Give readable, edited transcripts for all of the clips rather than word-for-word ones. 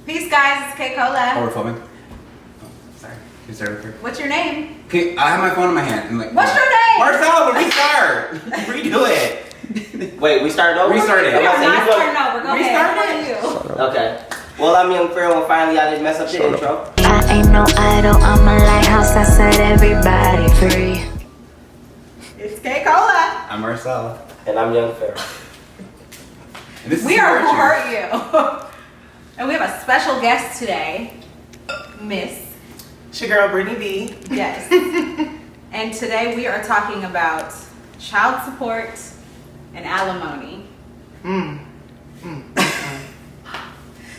Peace, guys. It's KAYCOLA. Oh, we're filming? Oh, sorry. You start with her. What's your name? Okay, I have my phone in my hand. I'm like, What's your name? Marcel, but restart. Redo it. Wait, we started over? Restart it. We are Okay, not you go- starting over. Go Restart ahead. it. What are you? Okay. Well, I'm Young Pharaoh, and finally I didn't mess up the intro. I ain't no idol, I'm a lighthouse, I set everybody free. It's KAYCOLA. I'm Marcel. And I'm Young Pharaoh. And this We is are Who Who Hurt Hurt You. And we have a special guest today, Miss. It's your girl, Brittany B. Yes. And today we are talking about child support and alimony.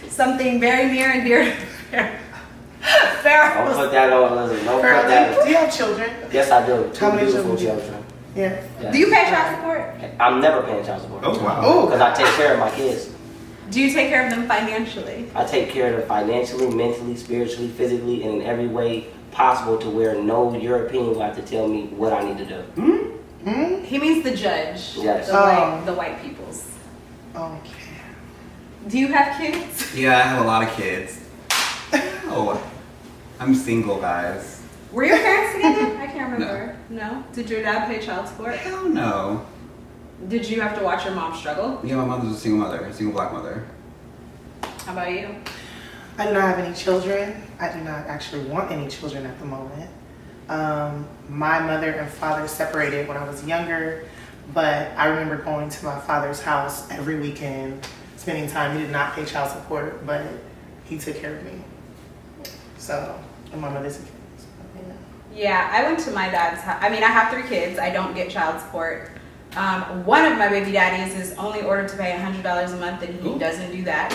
Something very near and dear to Don't Pharaoh's. put that on, Elizabeth. Don't put Pharaoh, that do you have children? Yes, I do. Two How many beautiful children? children. Yeah. Yes. Do you pay child support? I'm never paying child support. Oh, wow. Oh. Because I take care of my kids. Do you take care of them financially? I take care of them financially, mentally, spiritually, physically, and in every way possible to where no European will have to tell me what I need to do. He means the judge. Yes. The white peoples. Okay. Do you have kids? Yeah, I have a lot of kids. Oh, I'm single, guys. Were your parents together? I can't remember. No. Did your dad pay child support? Hell no. Did you have to watch your mom struggle? Yeah, my mother's a single mother, a single black mother. How about you? I do not have any children. I do not actually want any children at the moment. My mother and father separated when I was younger, but I remember going to my father's house every weekend, spending time. He did not pay child support, but he took care of me. So, and my mother took care of me. So, yeah. Yeah, I went to my dad's house. I mean, I have 3 kids. I don't get child support. One of my baby daddies is only ordered to pay $100 a month, and he Ooh. doesn't do that.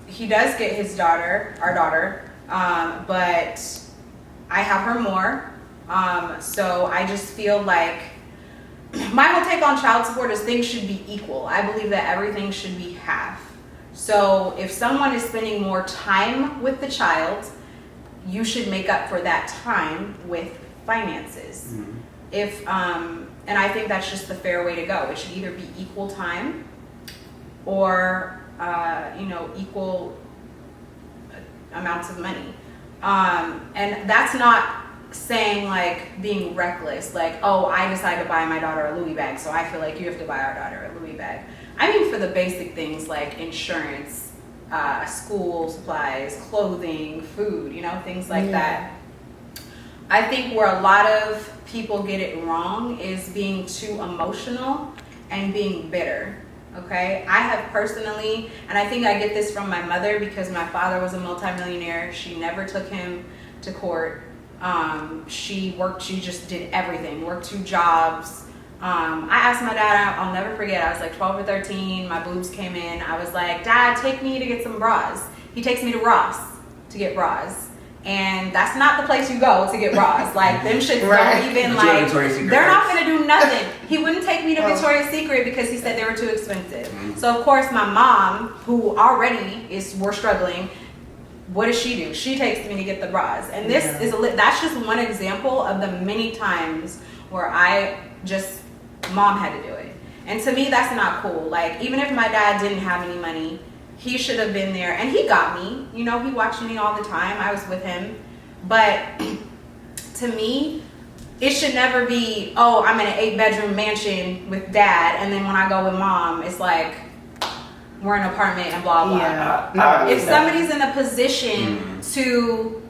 He does get his daughter, our daughter, but I have her more. So I just feel like my whole take on child support is things should be equal. I believe that everything should be half. So if someone is spending more time with the child, you should make up for that time with finances. Mm-hmm. And I think that's just the fair way to go. It should either be equal time or, equal amounts of money. And that's not saying like being reckless, like, oh, I decided to buy my daughter a Louis bag, so I feel like you have to buy our daughter a Louis bag. I mean, for the basic things like insurance, school supplies, clothing, food, things like that. I think where a lot of people get it wrong is being too emotional and being bitter. Okay, I have personally, and I think I get this from my mother because my father was a multimillionaire. She never took him to court. She just did everything, worked 2 jobs. I asked my dad, I'll never forget, I was like 12 or 13, my boobs came in. I was like, Dad, take me to get some bras. He takes me to Ross to get bras. And that's not the place you go to get bras. Like, them shits Right. don't even, Did you have like, Victoria's Secret they're not first? gonna do nothing. He wouldn't take me to Oh. Victoria's Secret because he said they were too expensive. So, of course, my mom, who already we're struggling, what does she do? She takes me to get the bras. And this is that's just one example of the many times where mom had to do it. And to me, that's not cool. Like, even if my dad didn't have any money, he should have been there. And he got me. He watched me all the time. I was with him. But to me, it should never be, oh, I'm in an 8-bedroom mansion with dad, and then when I go with mom, it's like we're in an apartment and blah, blah. Yeah. If somebody's in a position to,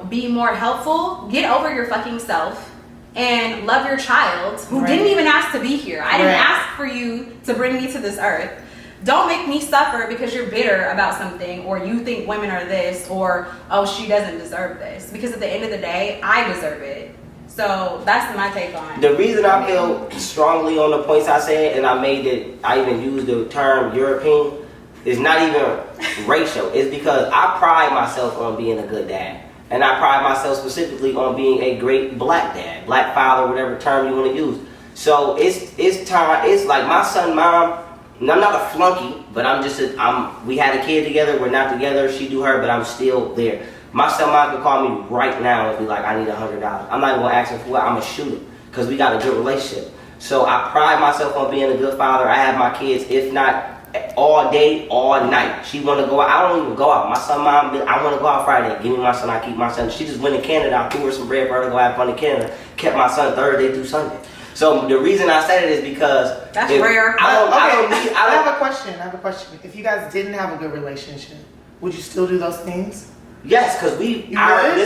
be more helpful, get over your fucking self and love your child who didn't even ask to be here. I didn't ask for you to bring me to this earth. Don't make me suffer because you're bitter about something, or you think women are this, or, oh, she doesn't deserve this. Because at the end of the day, I deserve it. So that's my take on it. The reason I feel strongly on the points I said, and I even used the term European, is not even racial. It's because I pride myself on being a good dad. And I pride myself specifically on being a great black dad, black father, whatever term you want to use. So it's time. It's like my son, mom. And I'm not a flunky, but we had a kid together. We're not together. She do her, but I'm still there. My son, mom can call me right now and be like, I need $100. I'm not even gonna ask him for what. I'm gonna shoot him because we got a good relationship. So I pride myself on being a good father. I have my kids, if not all day, all night. She want to go out. I don't even go out. My son, mom, I want to go out Friday. Give me my son, I keep my son. She just went to Canada. I threw her some bread for her to go have fun in Canada. Kept my son Thursday through Sunday. So the reason I said it is because That's rare. I have a question. If you guys didn't have a good relationship, would you still do those things? Yes, because we've argued,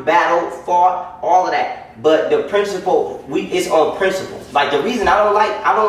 battled, fought, all of that. But the principle, it's on principle. Like the reason I don't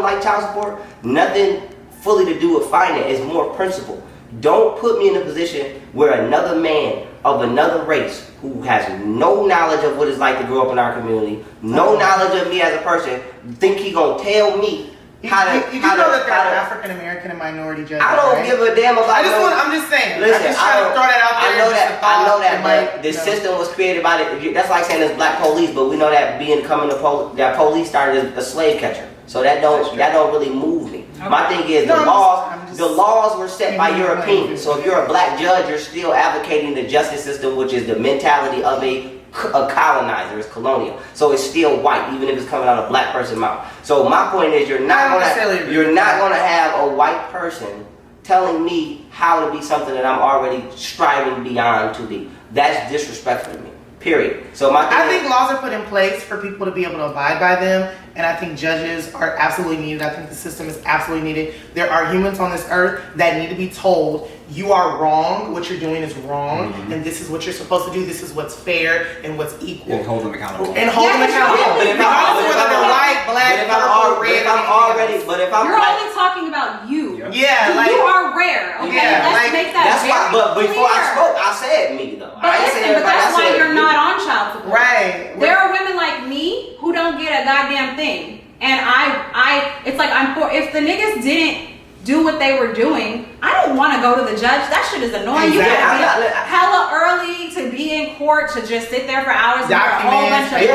like child support, nothing fully to do with finance. It's more principle. Don't put me in a position where another man of another race who has no knowledge of what it's like to grow up in our community, no knowledge of me as a person, think he gonna tell me how to. You do know that there are African American and minority judges. I don't give a damn about. I'm just saying. Listen, I'm just trying to throw that out there. I know that, but the system was created by the. That's like saying there's black police, but we know that that police started as a slave catcher. So that don't really move me. Okay. My thing is the laws were set by Europeans. So if you're a black judge, you're still advocating the justice system, which is the mentality of a colonizer. It's colonial. So it's still white, even if it's coming out of a black person's mouth. So my point is, you're not gonna have a white person telling me how to be something that I'm already striving beyond to be. That's disrespectful to me. Period. So I think laws are put in place for people to be able to abide by them, and I think judges are absolutely needed. I think the system is absolutely needed. There are humans on this earth that need to be told, you are wrong, what you're doing is wrong, and this is what you're supposed to do, this is what's fair and what's equal. And hold them accountable. And hold them accountable. But if I'm white, black, purple, red, you're only talking about you. Yeah, you are rare. Okay, let's make that that's why. But before clear. I spoke, I said me though. But that's why you're not on child support. Right. There are women like me who don't get a goddamn thing, and it's like if the niggas didn't do what they were doing, I don't want to go to the judge. That shit is annoying. Exactly. You gotta be hella early to be in court to just sit there for hours and a whole bunch of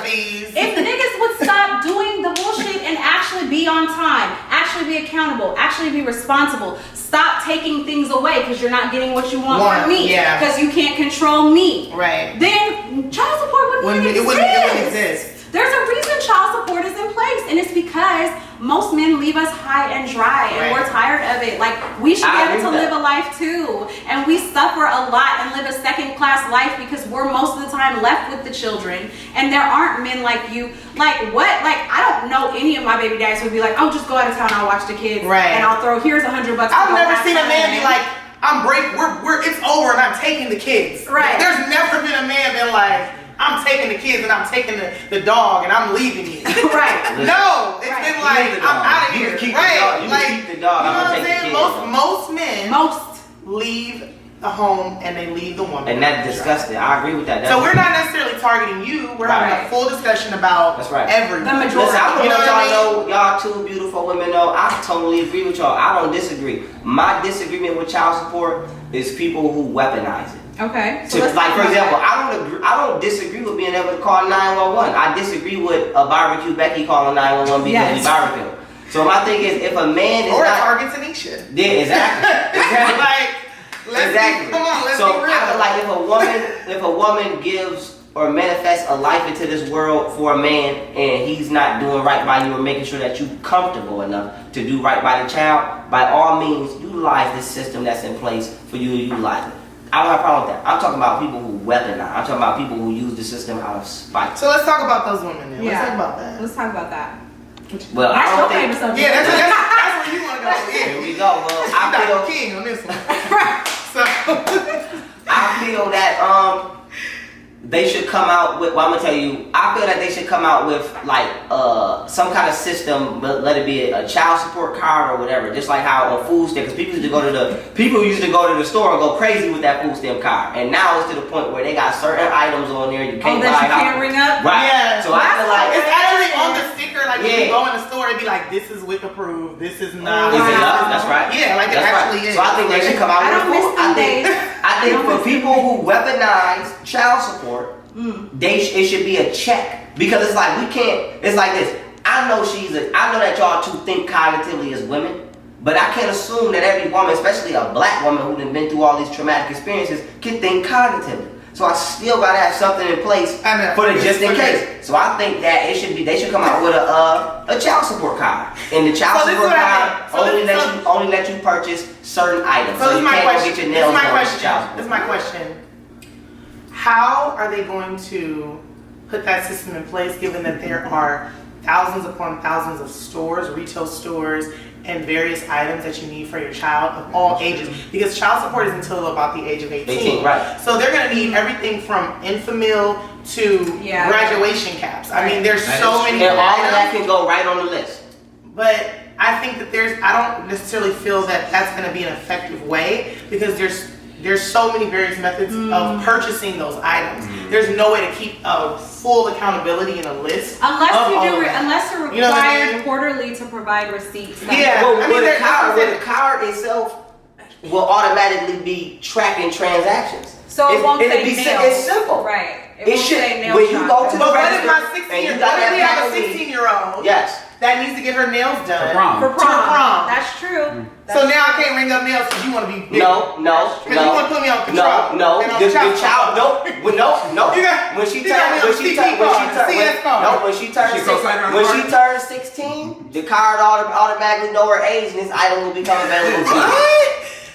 fees. If the niggas would stop doing the bullshit and actually be on time, actually be accountable, actually be responsible, stop taking things away because you're not getting what you want from me, because you can't control me. Right. Then child support wouldn't even exist. There's a reason child support is in place, and it's because most men leave us high and dry, and we're tired of it. Like, we should be able to live a life too, and we suffer a lot and live a second-class life because we're most of the time left with the children, and there aren't men like you. Like, what? Like, I don't know any of my baby daddies who would be like, oh, just go out of town, I'll watch the kids, and I'll throw, here's $100. I've never seen a man be like, it's over and I'm taking the kids. Right. There's never been a man been like, I'm taking the kids and I'm taking the dog and I'm leaving you. Right. No, it's been like, I'm out of here. You can keep the dog. You know what I'm saying? Most men leave the home and they leave the woman. And that's disgusting. I agree with that. So we're not necessarily targeting you. We're having a full discussion about everything. The majority. Listen, I want y'all know, y'all two beautiful women know, I totally agree with y'all. I don't disagree. My disagreement with child support is people who weaponize it. Okay. So like, for example, I don't disagree with being able to call 911. I disagree with a barbecue Becky calling 911 because we barbecue. So my thing is, if a man is or a Target Tanisha. Yeah, exactly. Exactly. Come on, let's be real. I feel like if a woman gives or manifests a life into this world for a man and he's not doing right by you or making sure that you're comfortable enough to do right by the child, by all means, utilize this system that's in place for you to utilize it. I don't have a problem with that. I'm talking about people who weaponize. I'm talking about people who use the system out of spite. So let's talk about those women then. Let's talk about that. Let's talk about that. Well, I don't think. Yeah, that's where you want to go. Yeah. Here we go. Well, I feel king on this one. So I feel that they should come out with. Well, I'm gonna tell you. I feel that they should come out with like some kind of system. Let it be a child support card or whatever. Just like how on food stamps, people used to go to the store and go crazy with that food stamp card. And now it's to the point where they got certain items on there you can't buy. That you can't ring up. Right. Yeah. So I feel like it's actually on the sticker. Like when you go in the store, it'd be like, "This is WIC approved. This is not." Is it up? That's right. Yeah, like it actually is. So I think they should come out with food. I think for people who weaponize child support, it should be a check, because it's like we can't. It's like this. I know that y'all two think cognitively as women, but I can't assume that every woman, especially a black woman who's been through all these traumatic experiences, can think cognitively. So I still gotta have something in place for the just in case. So I think that they should come out with a child support card. And the child support card only let you purchase certain items. So you can't go get your nails done with the child support. This is my question. How are they going to put that system in place given that there are thousands upon thousands of stores, retail stores, and various items that you need for your child of all ages? Because child support is until about the age of 18. Right. So they're going to need everything from infamil to graduation caps. I mean, there's so many and all items. of that can go right on the list. But I think that I don't necessarily feel that that's going to be an effective way because there's so many various methods of purchasing those items. There's no way to keep a full accountability in a list. Unless you're required quarterly to provide receipts. Yeah, the card itself will automatically be tracking transactions. So it won't say nails. It's simple. Right. It should. When you go to the register, what if we have a 16-year-old? Yes. That needs to get her nails done For prom. That's So true. now I can't ring up nails because you want to be big. No. Because you want to put me on control. No. The child. No. When she turns 16, the card automatically know her age, and this item will become available to you.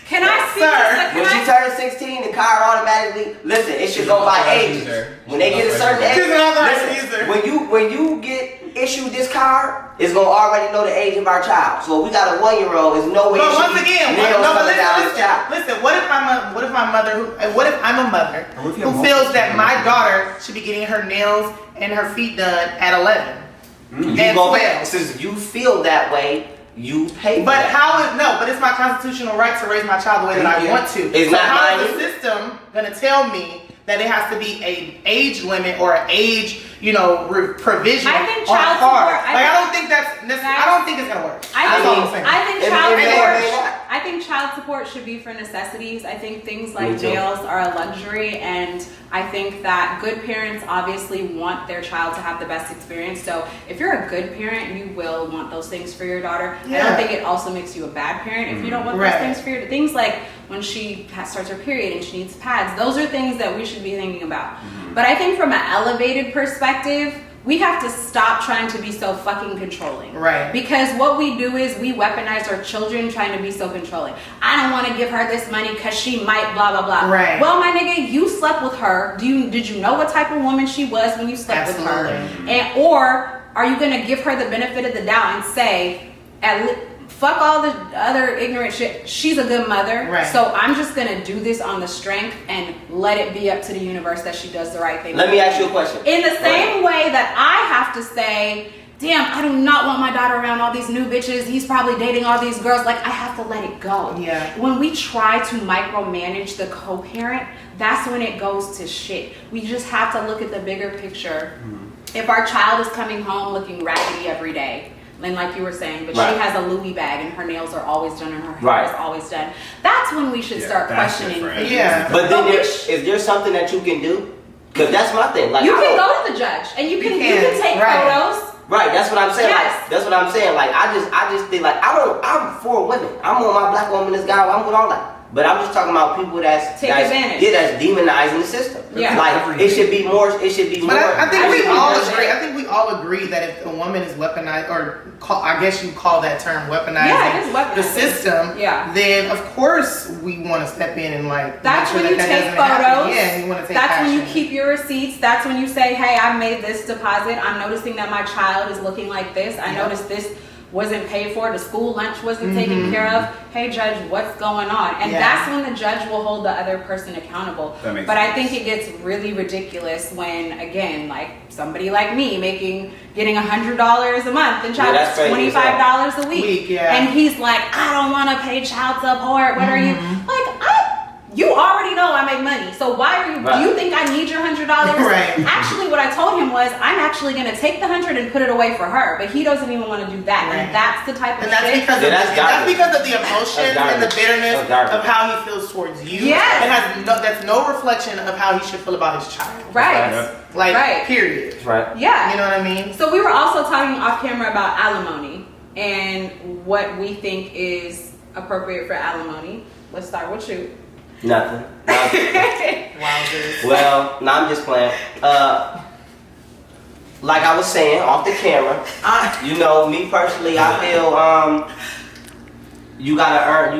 Can I see this? When she turns 16, the card automatically, listen, it should go by age. When they get a certain age, listen, when you get issued this card, it's going to already know the age of our child. So if we got a 1-year-old, there's no way But once again, what if I'm a mother who feels that my daughter should be getting her nails and her feet done at 11 and 12? Since you feel that way, you pay for that. But it's my constitutional right to raise my child the way that I want to. It's not how is the system gonna tell me that it has to be an age limit or an age, provision I think on a child card? support. I don't think I don't think it's gonna work. I think child support should be for necessities. I think things like nails are a luxury, and I think that good parents obviously want their child to have the best experience. So if you're a good parent, you will want those things for your daughter. I don't think it also makes you a bad parent if you don't want those things for your things like when she starts her period and she needs pads. Those are things that we should be thinking about. But I think from an elevated perspective, we have to stop trying to be so fucking controlling. Right. Because what we do is we weaponize our children trying to be so controlling. I don't want to give her this money because she might blah, blah, blah. Right. Well, my nigga, you slept with her. Did you know what type of woman she was when you slept with her? Or are you going to give her the benefit of the doubt and say, fuck all the other ignorant shit. She's a good mother. Right. So I'm just going to do this on the strength and let it be up to the universe that she does the right thing. Let me ask you a question. In the same way that I have to say, damn, I do not want my daughter around all these new bitches. He's probably dating all these girls. Like, I have to let it go. Yeah. When we try to micromanage the co-parent, that's when it goes to shit. We just have to look at the bigger picture. If our child is coming home looking raggedy every day, and like you were saying, but she has a Louis bag and her nails are always done and her hair is always done. That's when we should start questioning things. Yeah. But then is there something that you can do? Because that's my thing. Like, you can go to the judge and you can take photos. Right, that's what I'm saying. Yes. Like, that's what I'm saying. Like, I just think like I'm for women. I'm on my black woman, this guy. I'm with all that. But I'm just talking about people that's advantage. Yeah, that's demonizing the system. Yeah. Like it should be more. It should be more. But I think we all agree. I think we all agree that if a woman is weaponized, I guess you call that term weaponizing the system. Yeah. Then of course we want to step in and That's make sure when you take photos. Yeah, you want to take. That's when you keep your receipts. That's when you say, hey, I made this deposit. I'm noticing that my child is looking like this. I noticed this wasn't paid for, the school lunch wasn't taken care of. Hey judge, what's going on? And that's when the judge will hold the other person accountable. But I think it gets really ridiculous when, again, like somebody like me getting $100 a month and child is $25 a week. And he's like, I don't want to pay child support. What are you like? You already know I make money, so why are you? Do you think I need your $100? Actually, what I told him was, I'm actually going to take the $100 and put it away for her, but he doesn't even want to do that, and that's the type of shit. That's because of the emotions and the bitterness of how he feels towards you. Yes, and that's no reflection of how he should feel about his child. Period. Right. Yeah. You know what I mean? So we were also talking off camera about alimony and what we think is appropriate for alimony. Let's start with you. Nothing. Wowzers. Well, no, I'm just playing. Like I was saying off the camera, you know, me personally, I feel you gotta earn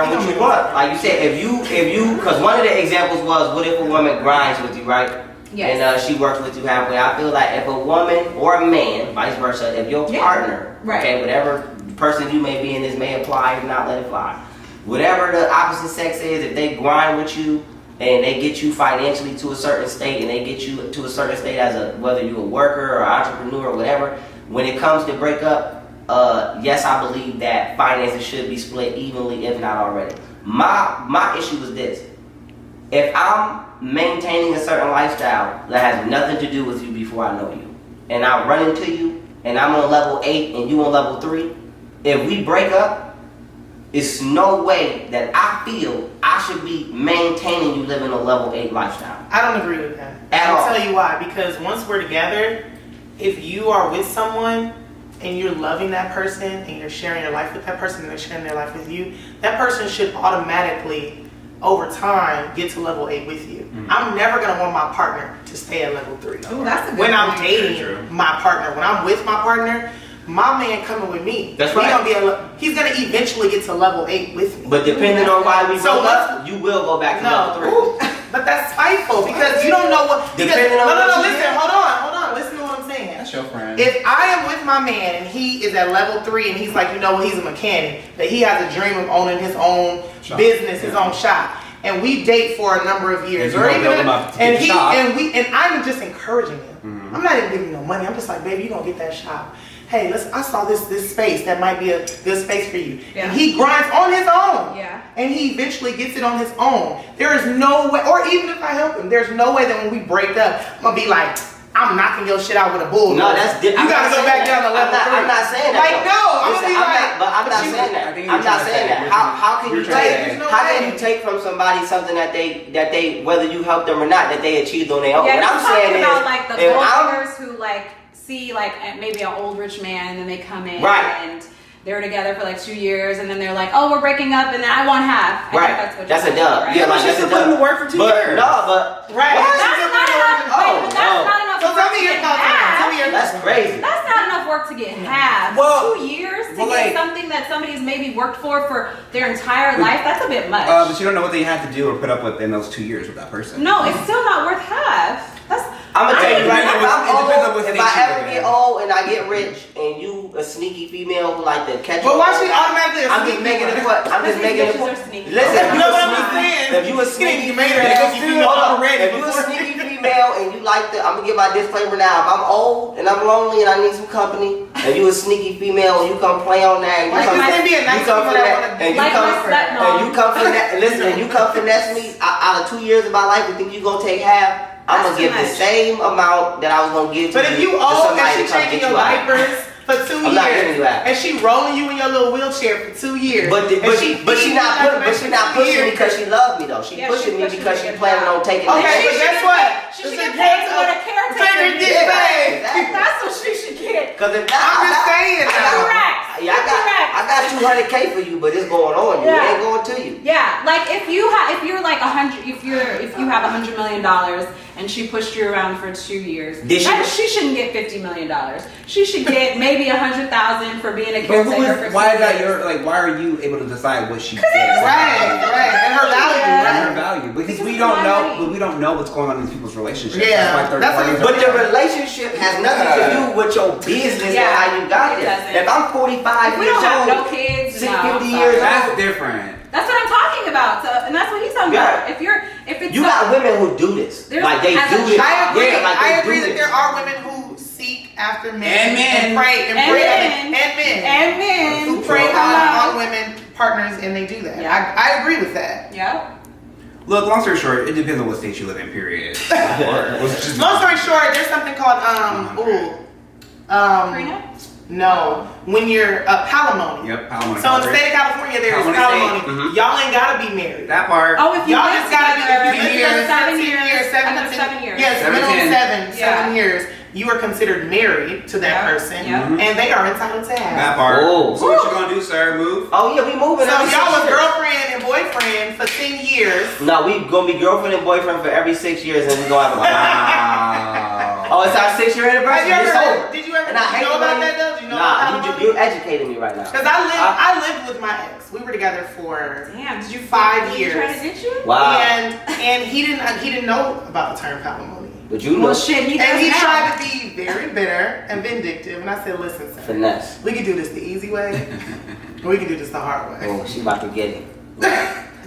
what you want. Like you said, if you, because one of the examples was, what if a woman grinds with you, right? Yes. And she works with you halfway. I feel like if a woman or a man, vice versa, if your partner, Right. okay, whatever person you may be in this may apply, if not, let it fly. Whatever the opposite sex is, if they grind with you and they get you financially to a certain state and they get you to a certain state as a, whether you're a worker or entrepreneur or whatever, when it comes to break up, yes, I believe that finances should be split evenly, if not already. My issue is this. If I'm maintaining a certain lifestyle that has nothing to do with you before I know you, and I run into you, and I'm on level 8 and you on level 3, if we break up, it's no way that I feel I should be maintaining you living a level 8 lifestyle. I don't agree with that. At all. I'll tell you why. Because once we're together, if you are with someone and you're loving that person and you're sharing your life with that person and they're sharing their life with you, that person should automatically, over time, get to level 8 with you. Mm-hmm. I'm never going to want my partner to stay at level 3. Ooh, that's a good when I'm point. dating my partner, when I'm with my partner, my man coming with me. That's He right. he's gonna eventually get to level 8 with me. But depending on why we So broke up, you will go back to level 3. Ooh, but that's spiteful because you don't know what. Because, Depending on what you listen, get. hold on. Listen to what I'm saying. That's your friend. If I am with my man and he is at level 3 and he's like, you know what, he's a mechanic, that he has a dream of owning his own business, his own shop, and we date for a number of years, And you don't build him up to get the shop. and I'm just encouraging him. I'm not even giving him no money. I'm just like, baby, you gonna get that shop. Hey, I saw this space that might be a good space for you. Yeah. And he grinds on his own. Yeah. And he eventually gets it on his own. There is no way, or even if I help him, there's no way that when we break up, I'm gonna be like, I'm knocking your shit out with a bulldozer. No, that's different. You gotta go back down to level 3. I'm not saying that. Like, though. no, I'm Listen, gonna be like, but I'm not you- saying that. I think I'm not saying that. How can you take? no How way. can you take from somebody something that they whether you help them or not that they achieved on their own? Yeah, What I'm I'm saying talking about is, like the if gold I'm- diggers who like see like maybe an old rich man and then they come in Right. and they're together for like 2 years and then they're like, oh, we're breaking up and then I want half. I think Right. that's what That's you're a dub. saying, right? Yeah, like she's that's a still putting dub. to work for 2 But years. no, but Right. What? That's not enough. Oh, Wait, but that's no. not enough So work tell to me your get thoughts on that. half. Tell me your That's crazy. That's not enough work to get half. Well, 2 years to well, get like- something that somebody's maybe worked for their entire life. That's a bit much. But you don't know what they have to do or put up with in those 2 years with that person. No, it's still not worth half. That's. I'm gonna tell you right now, It depends on if what I'm stage old, if you I ever live get in. old and I get rich and you a sneaky female who like to catch But you why off she guard, automatically a I'm just sneaky making it one? what I'm just These making it bitches what. are sneaky. Listen, if You you know a what I'm sneaky- saying? if you a sneaky You made her female, a sneaky female hold on. already If you a before- sneaky female and you like to, I'm gonna give my disclaimer now. If I'm old and I'm lonely and I need some company, and you a sneaky female and you come play on that, and you Like, come, this ain't be a nice you come female that finesse, wanna and you Like come, my stepmom. and you come finesse, listen, and you come finesse me out of 2 years of my life and think you gonna take half. I'm That's gonna give too the much. same amount that I was gonna give to But if you to old and somebody she to come changing get your you out. diapers for 2 I'm not giving years, you that. and she rolling you in your little wheelchair for 2 years, But and she feeding you not diapers for 2 pushing me years. because she loved me though. She Yeah, pushing she's me pushing because me she to planning get on taking Okay, that. but guess what? She It's should a get paid gift what a of- caretaker get gets. paid. Exactly. That's what she should get. Cause if I'm just saying I now. Correct. Yeah, I got 200K for you, but it's going on you. It Yeah. ain't going to you. Yeah, like if you're like if you have $100 million and she pushed you around for 2 years, Did she shouldn't get $50 million. She should get maybe 100,000 for being a But who caretaker is, for why 2 is that years. your, like, why are you able to decide what she gets? Right, and her value, Yeah. And her right? value. Because Because we it's don't my know, money. but we don't know what's going on in these people's relationships. Yeah, That's why third that's what- parties But are- the relationship has nothing to do with your business Yeah, and how you got it there. doesn't. If I'm 45 If we years don't have old, no kids, 50 no, I'm years sorry. That's different. That's what I'm talking about. So, and that's what he's talking Yeah. about. If it's you got women who do this. There's- Like they as a do this. I agree. Yeah, like I they agree do that this. there are women who seek after men And men. and pray And and men. men and men who prey Come on women partners, and they do that. Yeah. I agree with that. Yeah. Look, long story short, it depends on what state you live in, period. Long story short, there's something called Prenup? no, when you're palimony. Yep, alimony. So in the state of California, there's Alimony palimony. state. Y'all ain't gotta be married. That part. Oh, if you Y'all live just gotta be together, if you live together 7 10 years, seven under to 7 years. Yes, 7 to minimum 10. seven Yeah. years. You are considered married to that Yeah. person, Yeah. and they are entitled to have. That part. Oh. So what you gonna do, sir? Move? Oh yeah, we moving. So every y'all was 6 years. girlfriend and boyfriend for 10 years. No, we gonna be girlfriend and boyfriend for every 6 years, and we gonna have a Wow. Oh, it's our 6-year anniversary. Have you It's ever, over. did you ever And I hate know the about money. that though? Do you know Nah, about you're educating me right now. Because I lived with my ex. We were together for Damn, did you 5 Did years. he try to get you? Wow. And he didn't know about the term palimony. But you know, Well, shit, he does And he now. tried to be very bitter and vindictive. And I said, listen, sir, finesse. we can do this the easy way, or we can do this the hard way. Oh, she about to get it.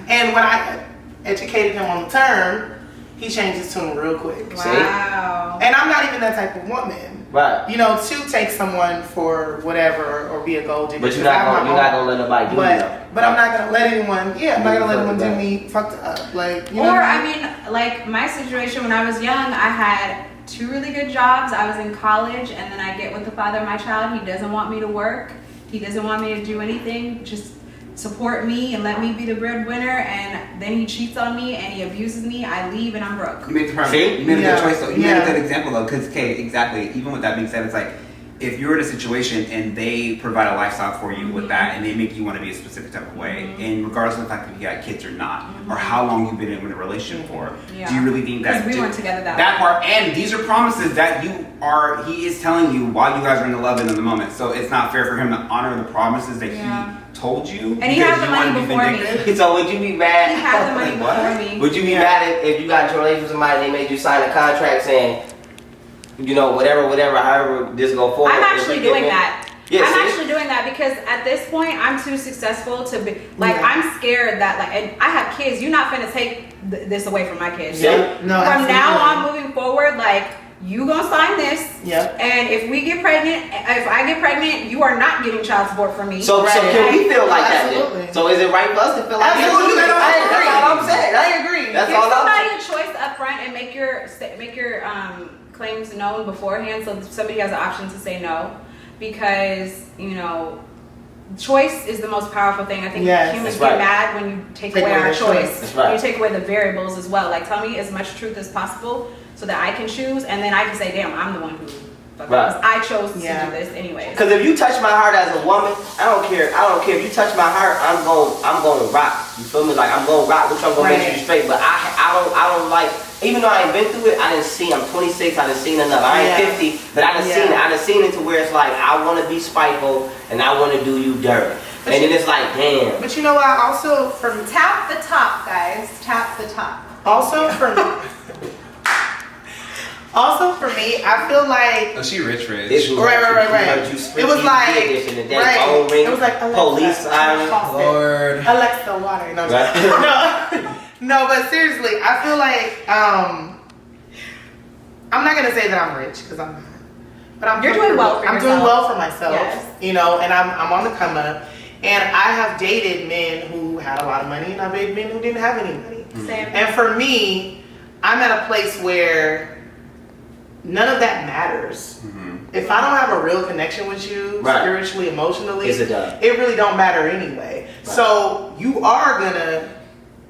And when I educated him on the term, he changed his tune real quick. Wow. And I'm not even that type of woman. Right. You know, to take someone for whatever or be a gold digger. But you're not gonna let nobody do you. But I'm not gonna let anyone. Yeah, I'm not gonna let anyone do me fucked up. Like, you know. Or what I mean, like my situation when I was young, I had 2 really good jobs. I was in college, and then I get with the father of my child. He doesn't want me to work. He doesn't want me to do anything. Just support me and let me be the breadwinner. And then he cheats on me and he abuses me. I leave and I'm broke. You made the problem. See? You made a Yeah. good choice though. You Yeah. made a good example though, because exactly. Even with that being said, it's like if you're in a situation and they provide a lifestyle for you with that, and they make you want to be a specific type of way, and regardless of the fact that you got kids or not, or how long you've been in a relationship for, Yeah. do you really think that? Because we weren't together that part, and these are promises that he is telling you while you guys are in the love and in the moment. So it's not fair for him to honor the promises that Yeah. he told you. And he because had the you wanna money be before me. vindictive. So would you be mad? He had the money What? before me. Would you be mad if you got into a relationship with somebody and they made you sign a contract saying, you know, whatever, however this go forward? I'm if actually you get doing me- that. Yeah, I'm see? actually doing that because at this point I'm too successful to be like Yeah. I'm scared that like and I have kids. You're not finna take this away from my kids. Yeah. No, From now absolutely. on moving forward, like you gonna sign this. Yep. And if we get pregnant, if I get pregnant, you are not getting child support from me. So Right. can we feel like that Absolutely. then? So is it right for us to feel like Absolutely. that? That's all I'm saying. I agree. That's Give all I'm somebody saying. a choice up front and make your claims known beforehand, so somebody has the option to say no, because you know. Choice is the most powerful thing. I think Yes, humans that's right. get mad when you take away our their choice. That's right. You take away the variables as well. Like, tell me as much truth as possible so that I can choose, and then I can say, damn, I'm the one who fucking Right. I chose to Yeah. do this anyways. Because if you touch my heart as a woman, I don't care. If you touch my heart, I'm going to rock. You feel me? Like I'm going to rock, which I'm going to make Right. you straight. But I don't like. Even though I ain't been through it, I didn't see. I'm 26. I done seen enough. I ain't Yeah. 50, but I done Yeah. seen it. I done seen it to where it's like I want to be spiteful and I want to do you dirty. But And you- then it's like, damn. But you know what? Also, from Tap the top, guys. Tap the top. also for me, I feel like Oh, she rich. This was Right. You It was like phone ring, It was like Alexa, police siren. faucet, Lord. Alexa, water. No, Right. no, but seriously, I feel like I'm not gonna say that I'm rich because I'm not. But I'm You're doing well for I'm doing yourself. well for myself. Yes. You know, and I'm on the come up. And I have dated men who had a lot of money, and I've dated men who didn't have any money. Same. And for me, I'm at a place where none of that matters. If I don't have a real connection with you, Right. spiritually, emotionally, It's a done. it really don't matter anyway. Right. So you are gonna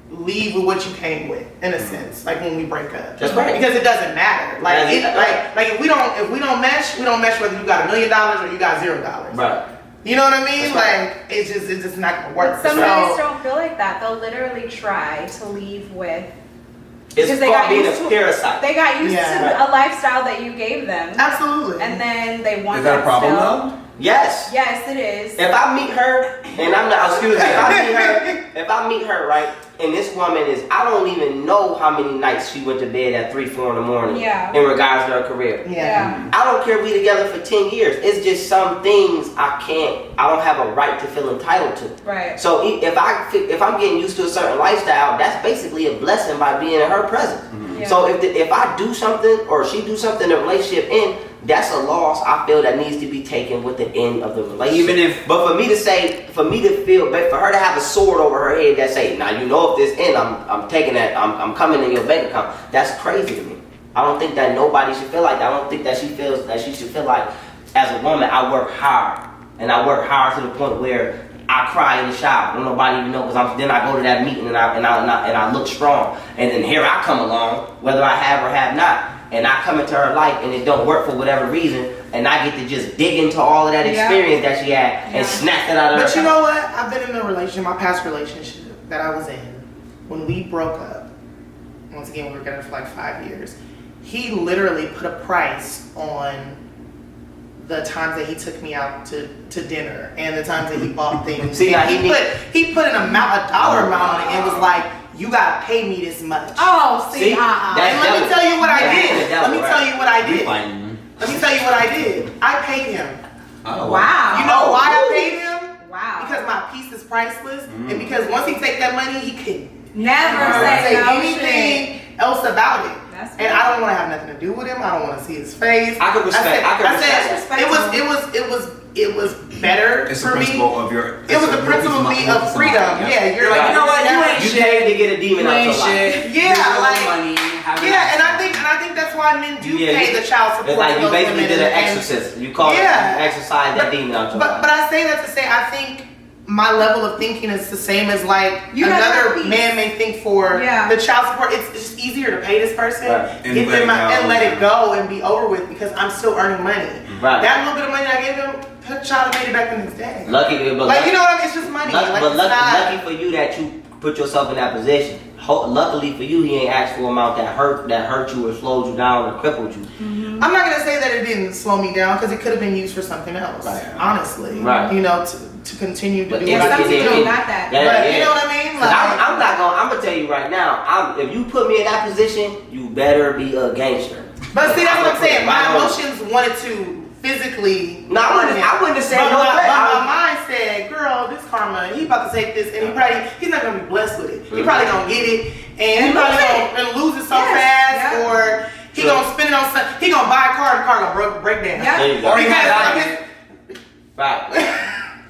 leave with what you came with, in a sense, like when we break up. That's right. Because it doesn't matter. Like, Right. like if we don't mesh, we don't mesh whether you got $1 million or you got $0. Right. You know what I mean? That's right. Like it's just not gonna work. But some guys So- don't feel like that. They'll literally try to leave with. It's Because they called got being used a to- parasite. They got used Yeah. to a lifestyle that you gave them, Absolutely. and then they want Is that a problem still. though? Yes. Yes, it is. If I meet her and I'm not, excuse me, if I meet her, right, and this woman is, I don't even know how many nights she went to bed at 3, 4 in the morning. Yeah. In regards to her career. yeah. I don't care if we together for 10 years. It's just some things I don't have a right to feel entitled to. Right. So if I'm getting used to a certain lifestyle, that's basically a blessing by being in her presence. Yeah. So if I do something or she do something in the relationship end, that's a loss I feel that needs to be taken with the end of the relationship. Even if- but for me to feel, but for her to have a sword over her head that say, now you know if this end, I'm taking that, I'm coming in your bank account. That's crazy to me. I don't think that nobody should feel like that. I don't think that she feels that she should feel like, as a woman, I work hard, and I work hard to the point where I cry in the shower. Don't nobody even know, because then I go to that meeting and I look strong, and then here I come along, whether I have or have not, and I come into her life and it don't work for whatever reason, and I get to just dig into all of that Yeah. experience that she had and snatch it out of her. But you know what? I've been in a relationship, my past relationship, that I was in, when we broke up, once again, we were together for like 5 years, he literally put a price on the times that he took me out to dinner and the times that he bought things. See, And he put a dollar amount on it and was like, you gotta pay me this much. Oh, See, see, And let me tell you what I did. Let me Let me tell you what I did. Fine. Let me tell you what I did. I paid him. Oh, Wow. You know why I paid him? Wow. Because my piece is priceless, and because once he take that money, he can Never never say say no anything else about it. That's And I don't want to have nothing to do with him. I don't want to see his face. I could respect. I could said, respect. it was better It's the for me. principle of your. It was the principle of me of freedom. Yeah, you're like, you know what? You ain't You shit. came to get a demon out your life. shit. Yeah, Here's your like- money. Yeah, and I think that's why men do pay the child support. It's like to you those basically women did an and- exorcism. You called it, Yeah. you exorcised that demon out your But life. I say that to say I think my level of thinking is the same as like You gotta have another peace. man may think for Yeah. the child support. It's just easier to pay this person, Right. And get let them it out, go. and let it go and be over with because I'm still earning money. Right. That little bit of money I gave him, the child made it back the next day. Lucky, but Like, you know what I mean? It's just money. lucky, Like, but it's lucky, not, lucky for you that you put yourself in that position. Luckily for you, he ain't asked for an amount that hurt you or slowed you down or crippled you. I'm not gonna say that it didn't slow me down because it could have been used for something else. Right. Honestly, Right. You know, to continue to But do if what I some did. people got that. But you know what I mean? 'Cause I'm not gonna. I'm gonna tell you right now. If you put me in that position, you better be a gangster. But see, that's what I'm saying. My I know. emotions wanted to physically. No, I wouldn't have said But no my, threat. but my mind said, "Girl, this karma. He about to take this, and he's not gonna be blessed with it. He probably gonna get it, and he probably gonna lose it so Yes, fast, yeah. or he True. gonna spend it on something. He gonna buy a car, and the car gonna break down. Yeah. There you go. Or he Because might of die. his- Right.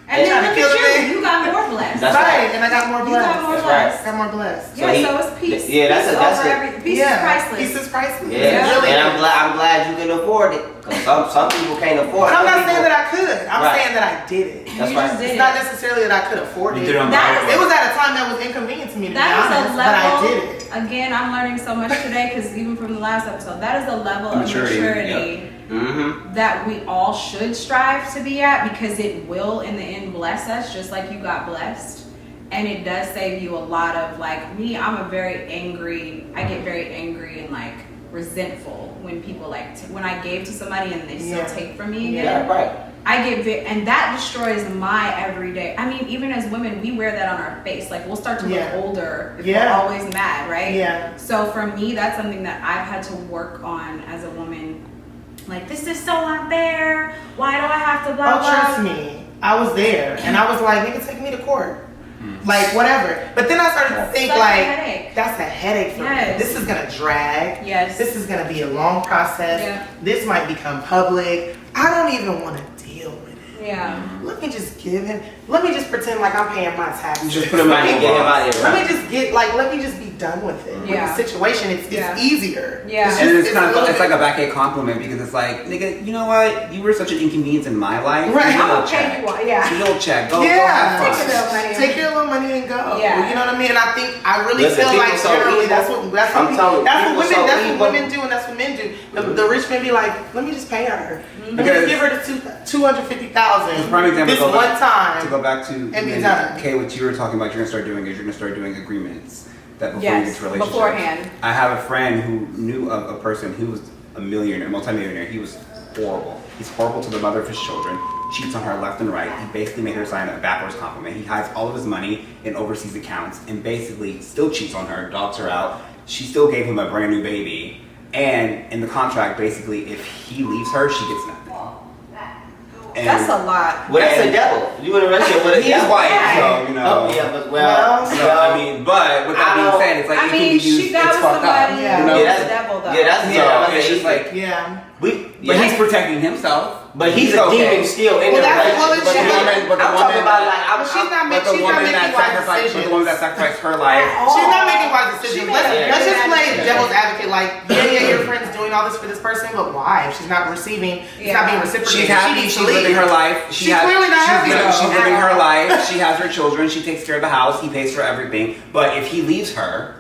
And They then tryna look kill the at man. you. You got more blessed. That's right, and I got more You got blessed. more That's blessed. I got more blessed. Yeah, So he- so it's peace. yeah, that's Peace a- that's over a- everything. Peace is priceless. Peace is priceless. Yeah, It really and is. I'm glad you can afford it. Cause some people can't afford it. But I'm Some not saying people- that I could. I'm Right. saying that I did it. That's You right. just did It's it. not necessarily that I could afford You it. did it on That purpose. It was at a time that was inconvenient to me, to That be is a honest, but I level. did it. Again, I'm learning so much today because even from the last episode, that is a level of Maturity, maturity Mm-hmm. that we all should strive to be at because it will, in the end, bless us just like you got blessed. And it does save you a lot of like me. I'm a very angry. I get very angry and like resentful when people like when I gave to somebody and they still Yeah. take from me Yeah, again. right. I get and that destroys my everyday. I mean, even as women, we wear that on our face. Like we'll start to look Yeah. older if Yeah. we're always mad, right? Yeah. So for me, that's something that I've had to work on as a woman. Like this is so unfair. Why do I have to blah Oh, blah? trust me. I was there, and I was like, nigga, take me to court. Like, whatever. But then I started to think, Such a like, headache. that's a headache for Yes. me. This is going to drag. Yes. This is going to be a long process. Yeah. This might become public. I don't even want to deal with it. Yeah. Let me just give him, let me just pretend like I'm paying my taxes. Just put him Right, in get him out of here. Let me Right. just let me just be done with it. Yeah. With the situation, it's Yeah. easier. Yeah. It's And just- it's kind a of little it's like bit- a backhand compliment because it's like, nigga, you know what? You were such an inconvenience in my life. Right. You I'm little gonna pay you one, yeah. You little check. Go Yeah. have fun. Take your little money. Take your little money and go. Yeah. You know what I mean? And I think I really Listen, feel people like so generally evil. that's what I'm telling you, people women so that's evil. what women do and that's what men do. The rich men be like, let me just pay her. Let me Because- just give her the $250,000 Prime example. this go one back- time. To go back to And be done. Kay, what you were talking about, you're gonna start doing is you're gonna start doing agreements that before you Yes, get to relationships. beforehand. I have a friend who knew of a person who was a millionaire, multimillionaire. He was horrible. He's horrible to the mother of his children. Cheats on her left and right. He basically made her sign a backwards compliment. He hides all of his money in overseas accounts and basically still cheats on her, dogs her out. She still gave him a brand new baby. And in the contract, basically, if he leaves her, she gets nothing. And That's a lot. Well, that's a devil. You in a relationship with a He's devil. white, Yeah. so you know. Oh yeah, but well, So, I mean, but with that I being don't- said, it's like I it can mean, be used. she got It's with fucked up. somebody. Yeah. You know? Yeah, That's that's the devil, though. Yeah, that's So yeah, it's just like, Yeah. but he's protecting himself. But he's a okay. demon still in Well, the that's- relationship. well, But the Yeah. woman, but the I'm woman, talking about like But she's not but the woman that making wise sacrificed, but the decisions. woman that sacrificed her life. She's not making wise decisions. She Let's, made let's a just play bad devil's advocate. Like, yeah, your friend's doing all this for this person, but why? If she's not receiving, it's not being reciprocated. She's happy. She needs She's to leave. living her life. She's clearly not happy, though. She's living her life. She has her children. She takes care of the house. He pays for everything. But if he leaves her,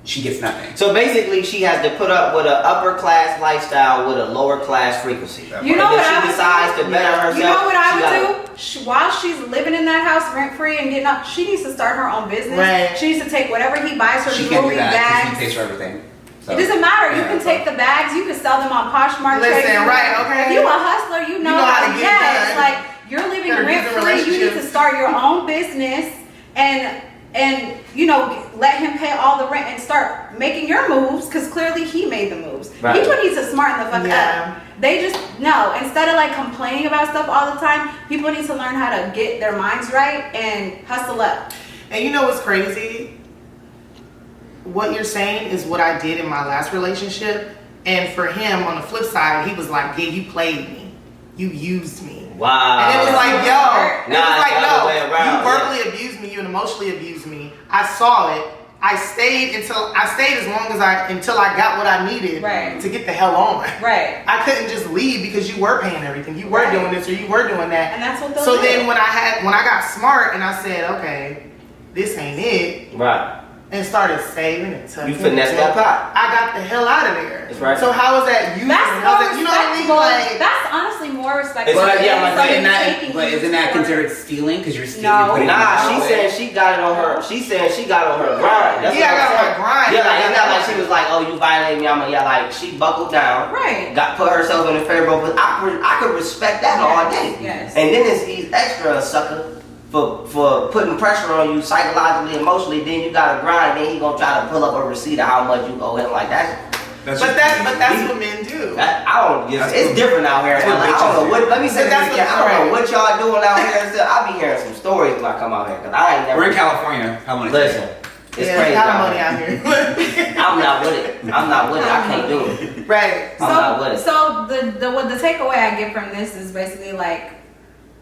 she gets nothing. So basically, she has to put up with an upper class lifestyle with a lower class frequency. You know And what if I she would decides do? to better herself, You know what I she would gotta- do? while she's living in that house rent free and getting up, she needs to start her own business. Right. She needs to take whatever he buys her She can't do jewelry, that bags. because he pays for everything. So, It doesn't matter. You yeah, can take the bags. You can sell them on Poshmark. Listen, Craigslist. right, okay. If you a hustler, you know how to get it yes, done. like you're living Gotta rent build a free. You need to relationship. start your own business and you know, let him pay all the rent and start making your moves because clearly he made the moves. Right. He needs to smarten the fuck Yeah. up. They just no. Instead of like complaining about stuff all the time, people need to learn how to get their minds right and hustle up. And you know what's crazy? What you're saying is what I did in my last relationship. And for him, on the flip side, he was like, yeah, you played me. You used me. Wow. And it was like, yo, it Nah, was like, it's the other way no, around, you verbally abused me, you emotionally abused me. I saw it. I stayed as long as until I got what I needed Right. to get the hell on. Right. I couldn't just leave because you were paying everything. You were Right. doing this or you were doing that. And that's what they'll So do. then when I got smart and I said, okay, this ain't it, Right. and started saving and tucking. You finessed that pot. I got the hell out of there. That's right. So how is that you? That's more you know what I mean? respectable. Like, That's honestly more respectable. Well, yeah, than but somebody isn't taking but you isn't that for- considered stealing? Because you're stealing. No. putting Nah, it she out. said she got it on her. She said she got on her grind. That's Yeah, what I got I'm on my saying. grind. Yeah, like it's not like she was like, "Oh, you violated me." Yeah, like she buckled down. Right. Got put herself in a favorable. But I could respect that all day. Yes. And then he's extra a sucker for putting pressure on you psychologically, emotionally. Then you gotta grind. Then he gonna try to pull up a receipt of how much you owe him. Like that. but that's what men do. I don't. That's It's what- different out here. that's in what LA. I don't bitches know do. what. Let me say But this that's again. what- I don't know right. what y'all doing out here. Still, I be hearing some stories when I come out here because I ain't never. We're in California. How many? Listen, it's Yeah, crazy. got out money here. out here. I'm not with it. I'm not with it. I can't do it. Right. I'm not with it. So the takeaway I get from this is basically like,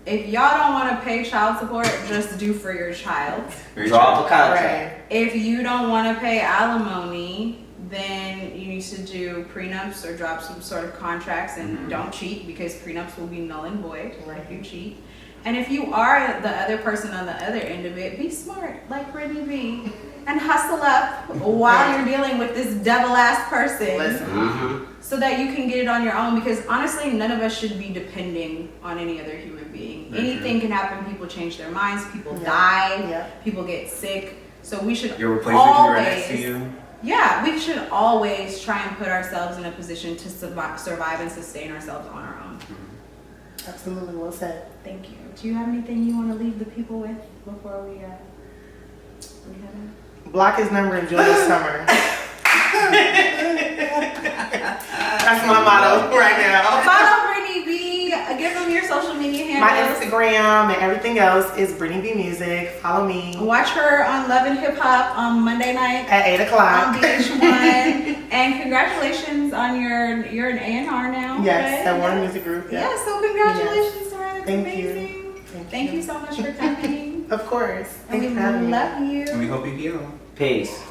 if y'all don't want to pay child support, just do for your child. Very Draw true. up a contract. Right. If you don't want to pay alimony, then you need to do prenups or drop some sort of contracts and don't cheat because prenups will be null and void if you cheat. And if you are the other person on the other end of it, be smart like Brittany B and hustle up while you're dealing with this devil ass person. Listen. Mm-hmm. So that you can get it on your own, because honestly, none of us should be depending on any other human being. Anything can happen. People change their minds. People die. Yeah. People get sick. So we should Your replacement can be right next to always, you. yeah, we should always try and put ourselves in a position to survive and sustain ourselves on our own. Absolutely. Well said. Thank you. Do you have anything you want to leave the people with before we head in? Block his number. Enjoy the summer. That's my motto right now. Follow Brittany B. Give them your social media My handles. Instagram and everything else is Brittany B Music. Follow me Watch her on Love and Hip Hop on Monday night at 8 on o'clock. VH1. And congratulations on you're an A&R now. Yes, right? at Warner Music Group. Yeah. Yeah, so congratulations to her. That's Thank you. amazing. Thank you so much for coming. Of course. And Thank you we for having me. love you. And we hope you heal. Peace.